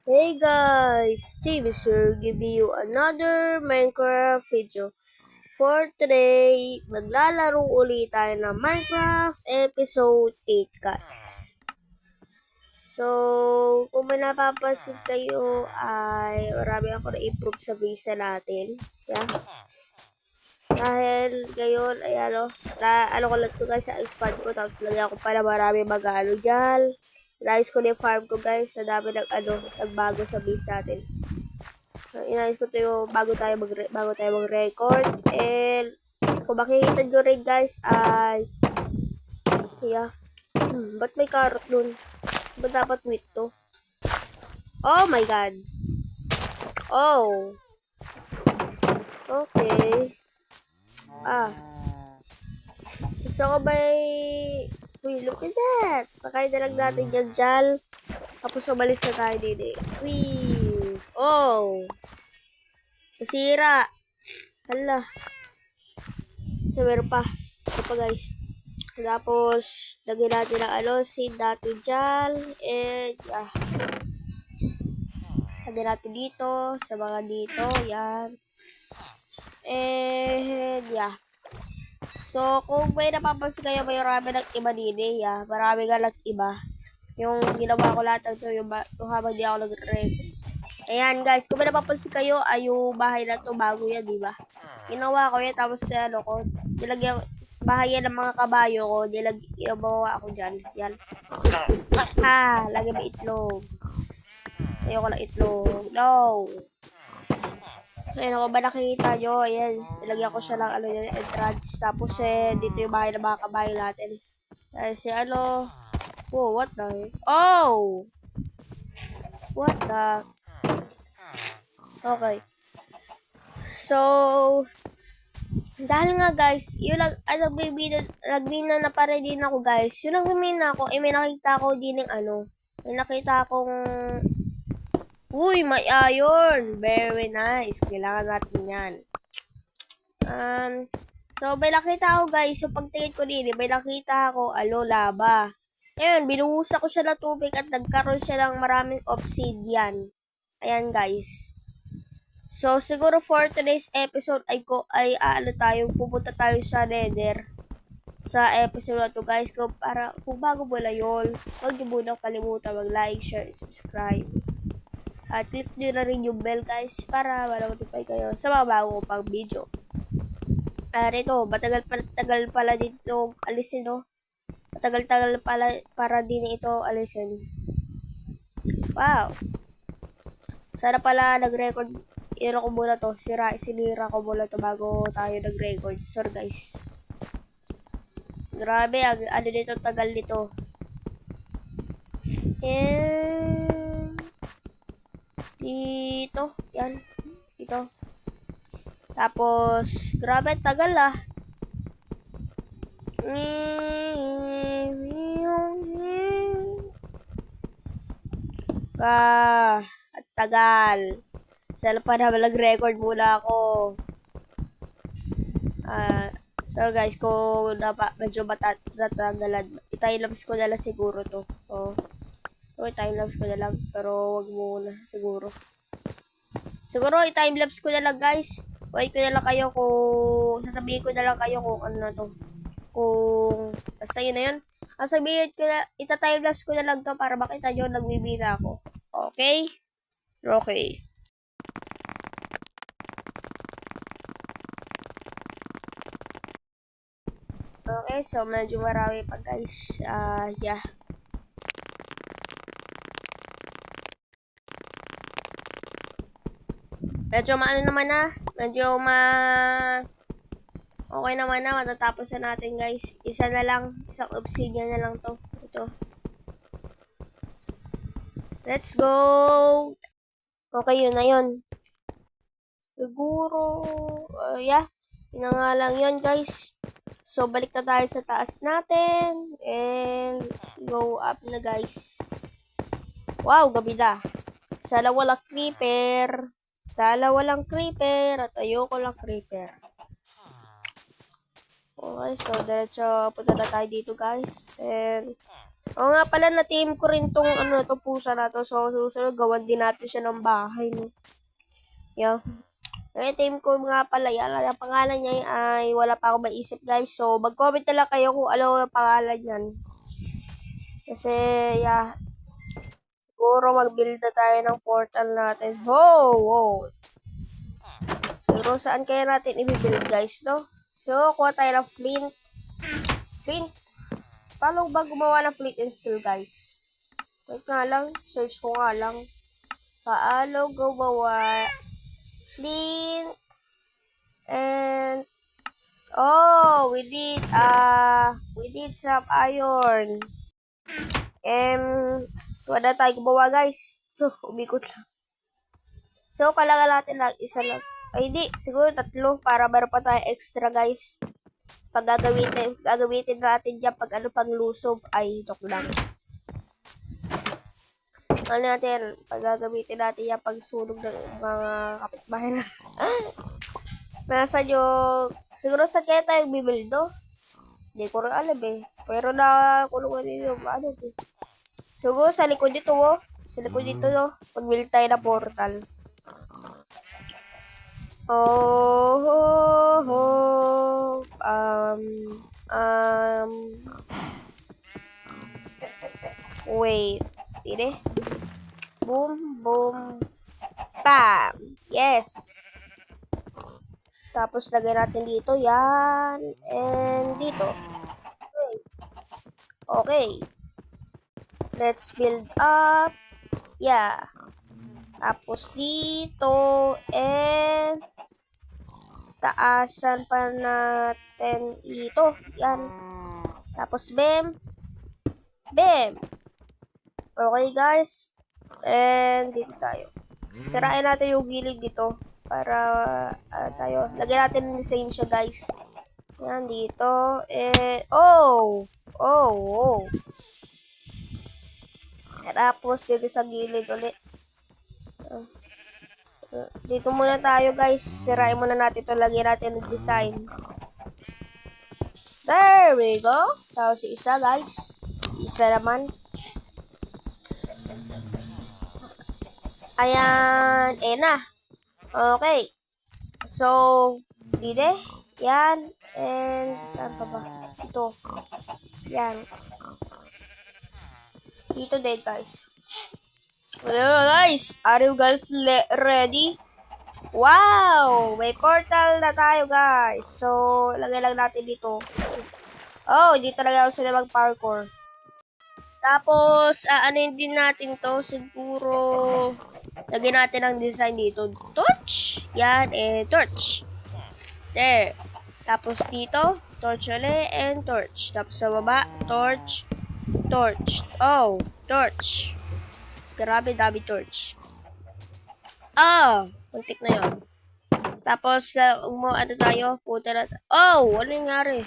Hey guys, Steve is here giving you another Minecraft video. For today, maglalaro ulit tayo ng Minecraft Episode 8 guys. So, kung may napapansin kayo ay marami ako na-improve sa visa natin. Yeah. Dahil ngayon, ay ano ko lang ito guys, sa expand ko, tapos lagyan ko para marami mag-ano dyan. Inayos ko na yung farm ko guys, sa dami nagbago sa base natin. Inayos ko ito yung bago tayo mag-record. And, kung makikita nyo rin guys, ay, ba't may carrot dun? Ba't dapat wheat to? Oh my god! Oh! Okay. Gusto ko ba'y... Uy, look at that! Pakain na lang natin yan dyan. Tapos umalis na tayo din eh. Uy! Oh! Nasira! Hala. Meron pa. Ito pa guys. Tapos, lagyan natin ang seed natin dyan. And, lagyan natin dito. Sa mga dito. Yan. And, So, kung may napapansin kayo, may marami ng iba din eh. Marami nga lang iba. Yung ginawa ko lahat ng ito, yung habang di ako nag-record. Ayan guys, kung may napapansin kayo, ay yung bahay na to bago yan, di ba? Ginawa ko yan, tapos nilagyan, bahay yan ng mga kabayo ko, ginawa ako dyan. Yan. Lagyan may itlog. Ayoko ng itlog. No! Ayan ako ba nakikita nyo? Ayan, nilagyan ko siya ng entrance. Tapos dito yung bahay ng mga kabayo natin. Oh, what the? Oh! What the? Okay. So, dahil nga guys, yun nagbina na pa rin din ako guys. Yung nagbimina ako, may nakita ako din ng may nakita akong uy, may iron. Very nice. Kailangan natin yan. So, may nakita ako guys. Yung pagtingin ko din, may nakita ako, lava. Ayun, binuhusan ko siya ng tubig at nagkaroon siya ng maraming obsidian. Ayan guys. So, siguro for today's episode pupunta tayo sa Nether. Sa episode na to guys, kung bago mo na yun, huwag niyo muna kalimutan mag-like, share, subscribe. At click nyo na rin yung bell guys para ma-notify kayo sa mga bago pang video. Ito, matagal pala dito alisin, no? Matagal pala para din ito alisin. Wow! Sana pala nag-record. Ko muna to. Sinira ko muna to bago tayo nag-record. Sorry guys. Grabe, dito, tagal nito. And dito, yan. Dito. Tapos, grabe, tagal at tagal. Sana pa na mag-record muna ako. So guys, kung medyo natagalan, i-timelapse ko na lang siguro to. I-timelapse ko na lang, pero wag muna siguro. Siguro i-timelapse ko na lang guys. Wait ko na lang kayo kung sasabihin ko na lang kayo kung ano na to. Kung basta yun na yun. Sasabihin ko na, ita-timelapse ko na lang to para makita nyo nagbibira ako. Okay? Okay. Okay, so medyo marami pa guys. Medyo okay naman na, matatapos na natin guys. Isang obsidian na lang to. Ito. Let's go! Okay, yun na yun. Siguro, yun na nga lang yun guys. So, balik na tayo sa taas natin. And, go up na guys. Wow, gabi na. Sana walang creeper. At ayoko lang creeper. Okay, so diretso punta na tayo dito guys. And Oo nga pala, na-team ko rin tong pusa na to. So, susunod, gawan din natin siya ng bahay, no? Yeah. Na-team ko nga pala yan. Ang pangalan niya ay wala pa ako maisip, guys. So, mag-comment na lang kayo kung ano ang pangalan niyan. Kasi, yeah. Siguro mag-build na tayo ng portal natin. Wow! Siguro saan kaya natin i-build, guys, no? So, kuha tayo ng flint. Flint. Paano ba gumawa ng flint and steel, guys? Wait nga lang. Search ko nga lang. Paano gumawa flint and oh, we did some iron. Wala tayo gumawa, guys. Umikot lang. So, kailangan natin lang isa lang. Ay, di. Siguro 3 para meron pa tayo extra, guys. Pag gagamitin natin dyan pag pang lusob. Ay, joke lang. Ano natin, pag gagamitin natin yan pag sunog ng mga kapitbahay na. Nasa yung, siguro sa kaya tayo bibildo. Hindi ko rin alam eh. Pero kulungan din yung eh. Siguro sa likod dito Sa likod dito pag-build tayo na portal. Wait. Hindi. Boom, boom, bam! Yes! Tapos, lagay natin dito. Yan. And dito. Okay. Let's build up. Yeah. Tapos, dito. And taasan pa natin ito. Yan. Tapos, bam. Bam! Okay, guys. And dito tayo. Sirain natin yung gilid dito para tayo. Lagyan natin ng design siya, guys. Yan dito. Oh. Tapos dito sa gilid ulit. Dito muna tayo, guys. Sirain muna natin ito. Lagyan natin ng design. There we go. Tapos isa, guys. Isa naman. Ayan, na. Okay. So, dito. Yan. And, saan pa ba? Ito. Yan. Dito din, guys. Hello, guys. Are you guys ready? Wow! May portal na tayo, guys. So, lagay lang natin dito. Oh, hindi talaga ako sila mag-parkour. Tapos, ano din natin to, siguro, lagyan natin ang design dito. Torch. Yan, torch. There. Tapos dito, torch ulit, and torch. Tapos sa baba, torch. Torch. Oh, torch. Grabe, dami torch. Muntik na yun. Tapos, ano tayo, puta na. Oh, ano nangyari?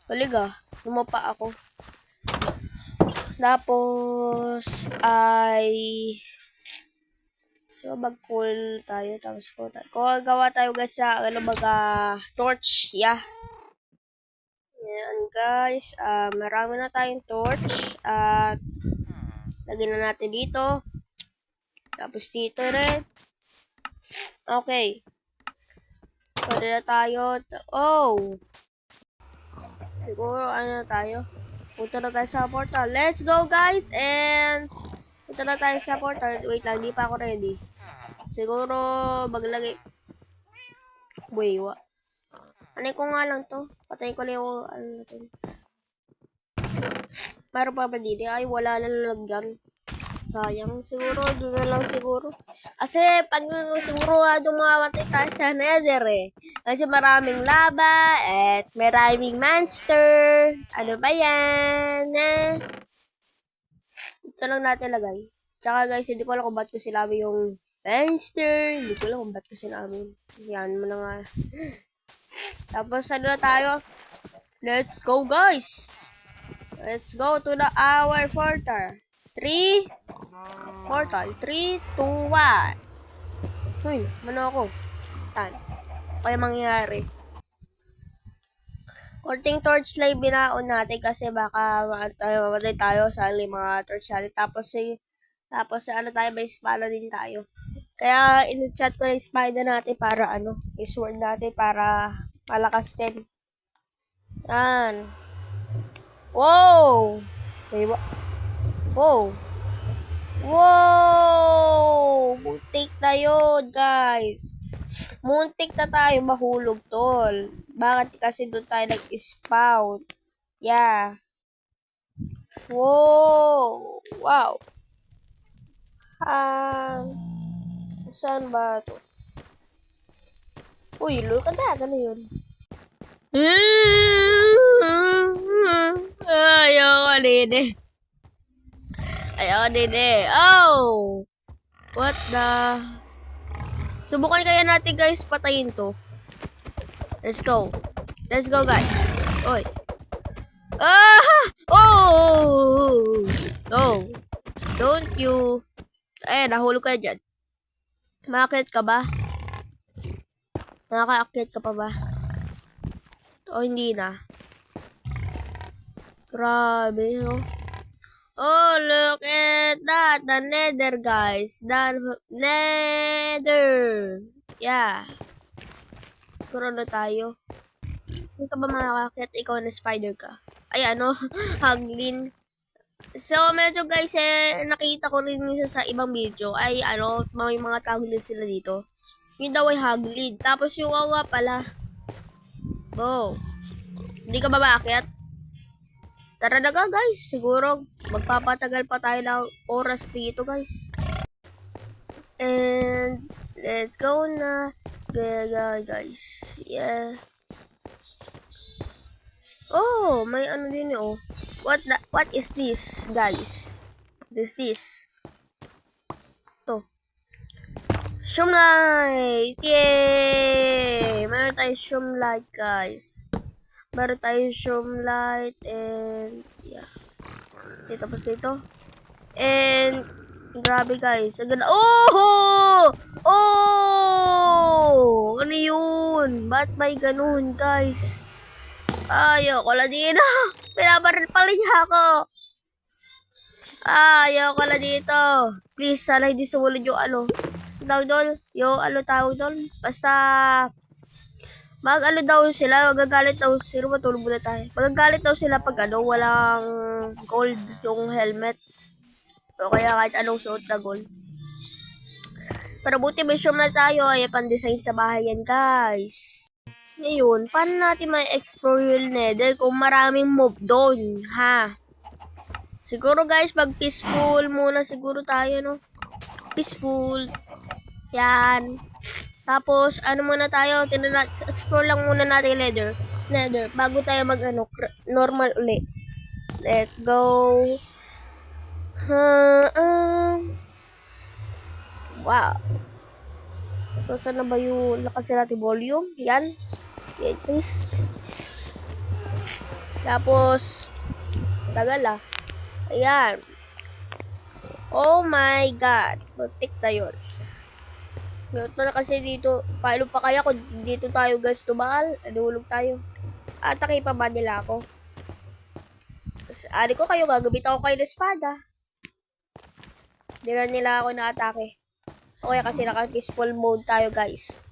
Baliga, lumapa ako. Tapos, so, mag-pull tayo. Tapos, gawa tayo, guys, sa, torch. Yeah. Yan, guys. Marami na tayong torch. Lagyan na natin dito. Tapos, dito rin. Okay. Pwede na tayo. Siguro, ano na tayo? Punta na tayo sa portal. Let's go, guys! And, punta na tayo sa portal. Wait lang, di pa ako ready. Siguro, maglagay. Wait, what? Ano ko nga lang to? Patayin ko lang yung, natin. Meron pa ba dito? Ay, wala na lalagyan. Sayang. Siguro, doon na lang siguro. Kasi, pag siguro dumamatay tayo sa nether eh. Kasi maraming lava at maraming monster. Ano ba yan? Ito lang natin lagay. Tsaka guys, hindi ko alam kung ba't ko sinabi yung monster. Hindi ko alam kung ba't ko sinabi. Yan mo na nga. Tapos, ano na tayo? Let's go, guys! Let's go to our portal. 3, 2, 1. Uy, ano ako? Tan. Kaya mangyayari. Konting torchlight binaon natin kasi baka mamatay tayo sa mga torch natin. Tapos ano tayo, may espada din tayo. Kaya in-chat ko na yung spider natin para sword natin para malakas din. Yan. Wow! Diba? Wow! Wow! Muntik na yun, guys. Muntik na tayo mahulog, tol. Bakit kasi doon tayo nag-spawn? Yeah. Wow! Wow! Saan ba ito? Uy, look at that. Ano yun? Ayoko din eh. Ayoko din eh. Oh! What the... Subukan kaya natin guys, patayin to. Let's go. Let's go guys. Oy. Ah! Oh! No. Don't you... Ayan, nahulog ka dyan. Makakit ka ba? Makakaakit ka pa ba? O hindi na? Grabe, no? Oh, look at that. The nether, guys. The nether. Yeah. Puro na tayo. Hindi ka ba makakakit? Ikaw na spider ka. Ay, haglin. So, medyo guys, nakita ko rin minsan sa ibang video, ay, may mga tawag sila dito. Yun daw ay haglid. Tapos yung nga pala. Oh. Hindi ka ba maakyat? Tara na guys. Siguro, magpapatagal pa tayo ng oras dito, guys. And, let's go na. Guys. Yeah. Oh, may din oh. What is this, guys? What is this? To. Shumlight! Yay! Meron tayong shumlight, guys. Meron tayong shumlight and yeah. Tapos dito. And grabe guys. Ang ganda. Oh! Oh! Ano yun? Ba't may ganun, guys? Ayoko na dito. Pinabaril pala niya ako. Ayoko na dito. Please, sana hindi sumunod yung tawag doon. Yung tawag doon. Basta daw sila, magagalit daw sila, matulog muna tayo. Magagalit daw sila pag walang gold yung helmet. O kaya kahit anong suot na gold. Pero buti may shroom na tayo, ay pan-design sa bahay yan, guys. Ngayon, paano natin ma-explore yung nether kung maraming mob doon, ha? Siguro guys, pag peaceful muna siguro tayo, no? Peaceful. Yan. Tapos, muna tayo, explore lang muna natin yung nether, bago tayo normal uli. Let's go. Wow. Ito, saan na ba yung lakasin natin volume? Yan. Yan, guys. Tapos, tagal Ayan. Oh my God. Muntik na yun. Meron na kasi dito. Paano pa kaya kung dito tayo guys tumaal? Nahulog tayo. Atake pa ba nila ako? Ari ko kayo, gagabit ako kayo ng espada. Hindi na nila ako na-atake. Okay, kasi naka-peaceful mode tayo guys.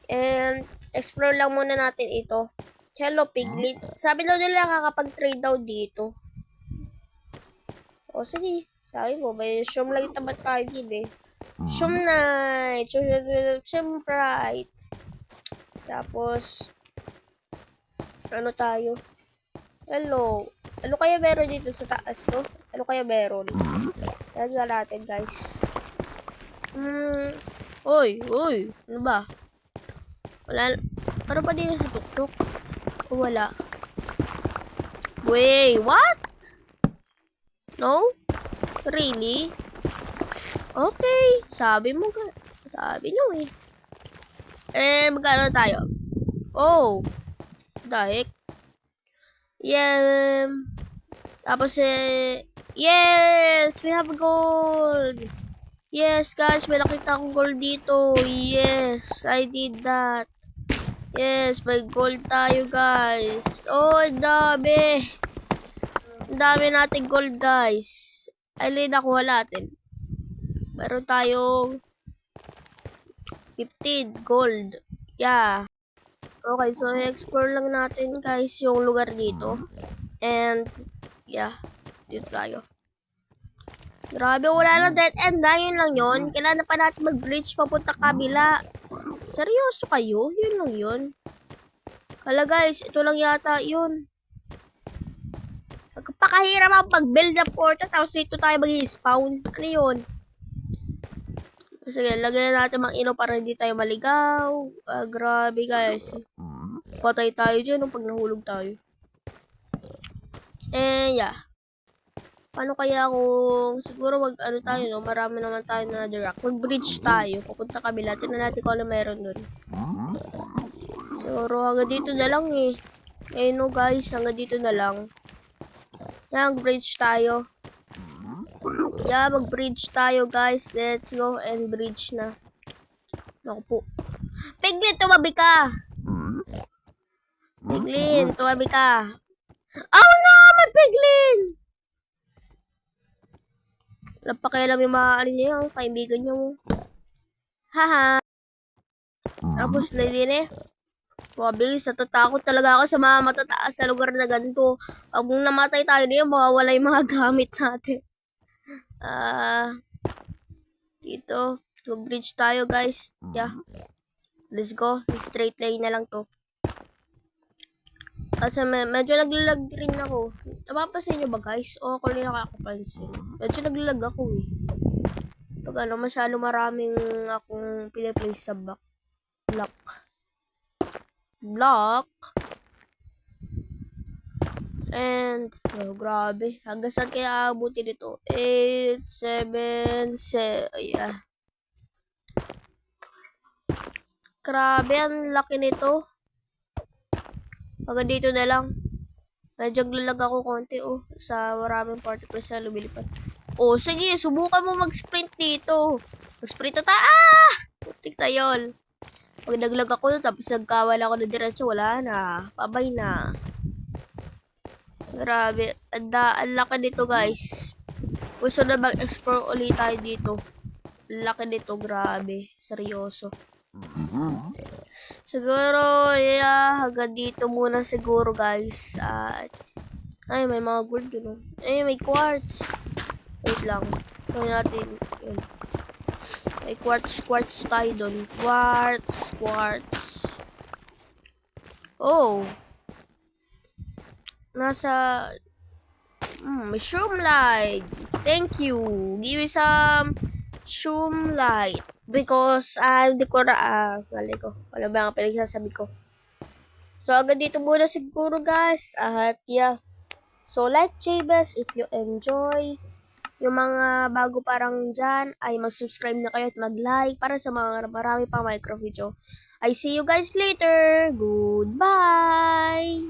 And, explore lang muna natin ito. Hello, piglet. Sabi daw nila kakapag-trade daw dito. O, sige. Sabi mo, may shroom lang tabat tayo din eh. Shumlight. Shumlight. Tapos, tayo? Hello. Ano kaya meron dito sa taas, no? Ano kaya meron? Lagyan natin, guys. Uy. Ano ba? Wala. Ano pa din sa tuktok? O wala? Wait, what? No? Really? Okay. Sabi nyo eh. Magkano tayo? Oh. Dahil. Yeah. Tapos yes! We have gold! Yes, guys. May nakita akong gold dito. Yes, I did that. Yes, may gold tayo guys. Oh, ang dami. Ang dami natin gold guys. Ay, nakuha natin. Meron tayong 15 gold. Yeah. Okay, so explore lang natin guys yung lugar dito. And, yeah. Dito tayo. Grabe, wala lang dead end. Yun lang yun. Kailangan pa natin mag-bridge papunta kabila. Seryoso kayo? Yun lang yun. Hala guys, ito lang yata yun. Pagkapakahirap ang pag-build na portal tapos dito tayo mag-spawn. Ano yun? Sige, lagyan natin mga ino para hindi tayo maligaw. Grabe guys. Patay tayo dyan pag nahulog tayo. Yeah. Paano kaya kung siguro ano tayo, no? Marami naman tayo na direct. Mag-bridge tayo. Pupunta kabila. Tingnan natin kung ano meron dun. Siguro hanggang dito na lang eh. No guys, hanggang dito na lang. Yan, bridge tayo. Yeah, mag-bridge tayo guys. Let's go and bridge na. Naku po. Piglin, tumabi ka! Piglin, tumabi ka. Oh no! May piglin! Wala pa kailam yung mga ano niya yung kaibigan niyo. Haha. Tapos na din eh. Mabilis, natatakot talaga ako sa mga matataas sa lugar na ganito. Pag namatay tayo niya, mawawala yung mga gamit natin. Dito. Mag-bridge tayo guys. Yeah. Let's go. Straight line na lang to. Kasi medyo naglalag rin ako. Napapansin nyo ba guys? O ako rin nakakapansin. Medyo naglalag ako eh. Pag masyado maraming akong piniplace sa block. And, grabe. Hanggang saan kaya abutin ito? 8, 7, 6, yeah. Grabe, ang laki nito. Hanggang dito na lang. Medyo naglalag ako konti sa maraming particles na lumilipad. Sige, subukan mo mag-sprint dito. Mag-sprint na putik na yun. Pag naglag ako tapos nagkawala ako na diretso, wala na. Pabay na. Grabe. Ang laki nito guys. Gusto na mag-explore ulit tayo dito. Ang laki nito, grabe. Seryoso. Siguro, yeah, hanggang dito muna siguro guys. Ay, may mga gold yun. Ay, may quartz. Wait lang. Gawin natin yun. May quartz tayo dun. Quartz. Oh. Nasa mushroom light. Thank you. Give me some mushroom light. Because, hindi ko mali ko. Wala ba ang pinagsasabi ko? So, hanggang dito muna siguro guys. At yeah. So, like Jabez if you enjoy. Yung mga bago parang dyan, ay mag-subscribe na kayo at mag-like para sa mga marami pang micro video. I see you guys later. Goodbye!